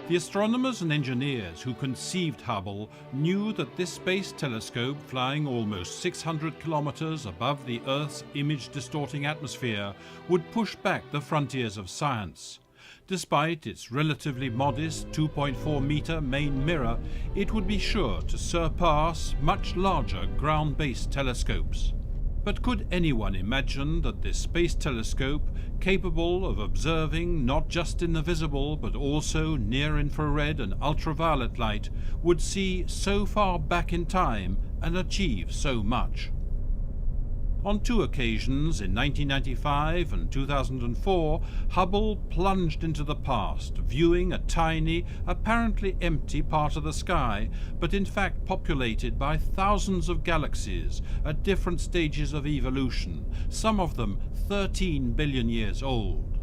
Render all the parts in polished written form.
The astronomers and engineers who conceived Hubble knew that this space telescope, flying almost 600 kilometers above the Earth's image-distorting atmosphere, would push back the frontiers of science. Despite its relatively modest 2.4-meter main mirror, it would be sure to surpass much larger ground-based telescopes. But could anyone imagine that this space telescope, capable of observing not just in the visible but also near-infrared and ultraviolet light, would see so far back in time and achieve so much? On two occasions, in 1995 and 2004, Hubble plunged into the past, viewing a tiny, apparently empty part of the sky, but in fact populated by thousands of galaxies at different stages of evolution, some of them 13 billion years old.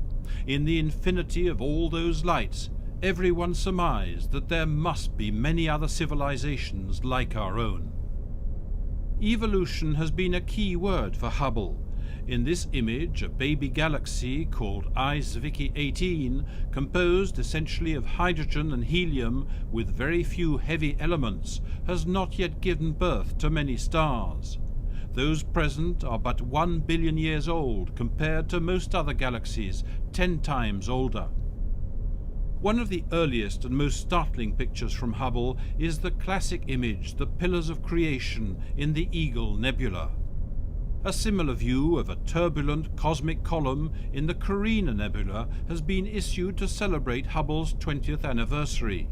In the infinity of all those lights, everyone surmised that there must be many other civilizations like our own. Evolution has been a key word for Hubble. In this image, a baby galaxy called Zwicky 18, composed essentially of hydrogen and helium with very few heavy elements, has not yet given birth to many stars. Those present are but 1 billion years old compared to most other galaxies 10 times older. One of the earliest and most startling pictures from Hubble is the classic image, the Pillars of Creation in the Eagle Nebula. A similar view of a turbulent cosmic column in the Carina Nebula has been issued to celebrate Hubble's 20th anniversary.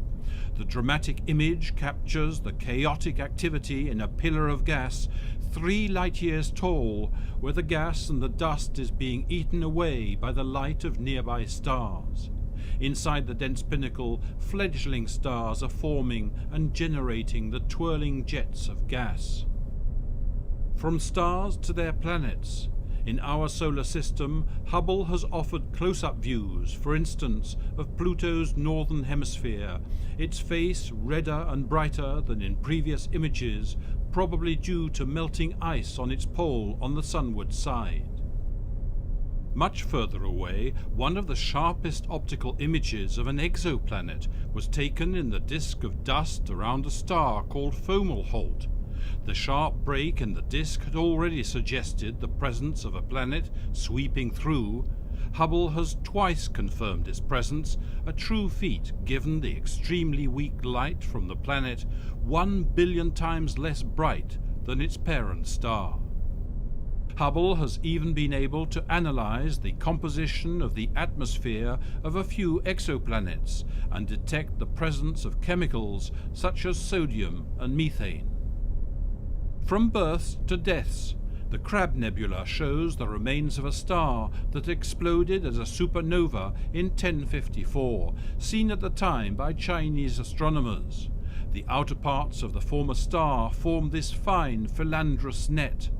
The dramatic image captures the chaotic activity in a pillar of gas 3 light-years tall, where the gas and the dust is being eaten away by the light of nearby stars. Inside the dense pinnacle, fledgling stars are forming and generating the twirling jets of gas. From stars to their planets, in our solar system, Hubble has offered close-up views, for instance, of Pluto's northern hemisphere, its face redder and brighter than in previous images, probably due to melting ice on its pole on the sunward side. Much further away, one of the sharpest optical images of an exoplanet was taken in the disk of dust around a star called Fomalhaut. The sharp break in the disk had already suggested the presence of a planet sweeping through. Hubble has twice confirmed its presence, a true feat given the extremely weak light from the planet, 1 billion times less bright than its parent star. Hubble has even been able to analyze the composition of the atmosphere of a few exoplanets and detect the presence of chemicals such as sodium and methane. From births to deaths, the Crab Nebula shows the remains of a star that exploded as a supernova in 1054, seen at the time by Chinese astronomers. The outer parts of the former star form this fine philandrous net.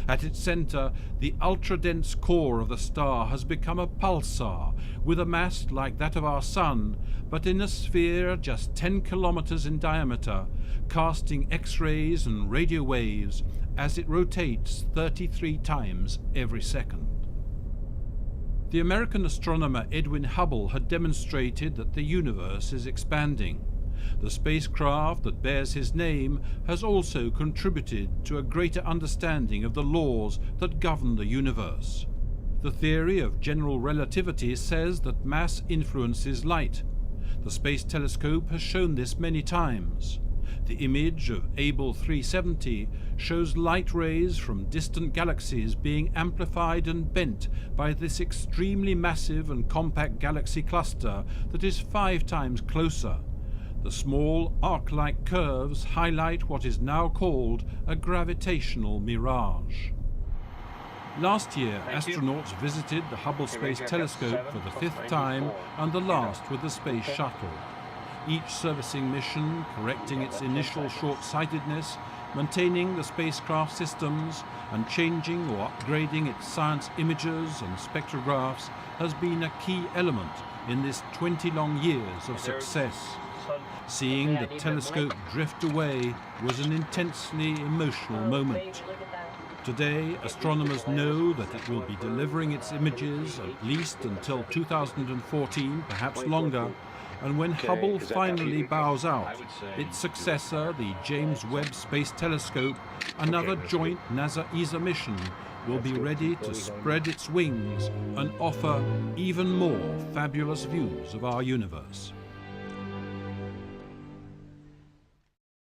At its center, the ultra-dense core of the star has become a pulsar with a mass like that of our Sun, but in a sphere just 10 kilometers in diameter, casting X-rays and radio waves as it rotates 33 times every second. The American astronomer Edwin Hubble had demonstrated that the universe is expanding. The spacecraft that bears his name has also contributed to a greater understanding of the laws that govern the universe. The theory of general relativity says that mass influences light. The Space Telescope has shown this many times. The image of Able 370 shows light rays from distant galaxies being amplified and bent by this extremely massive and compact galaxy cluster that is 5 times closer. The small arc-like curves highlight what is now called a gravitational mirage. Last year, astronauts visited the Hubble Space Telescope for the 5th time and the last with the Space Shuttle. Each servicing mission, correcting its initial short-sightedness, maintaining the spacecraft systems, and changing or upgrading its science imagers and spectrographs has been a key element in this 20 long years of success. Seeing the telescope drift away was an intensely emotional moment. Today, astronomers know that it will be delivering its images at least until 2014, perhaps longer, And when Hubble finally bows out, its successor, the James Webb Space Telescope, another joint NASA-ESA mission, will be ready to spread its wings and offer even more fabulous views of our universe.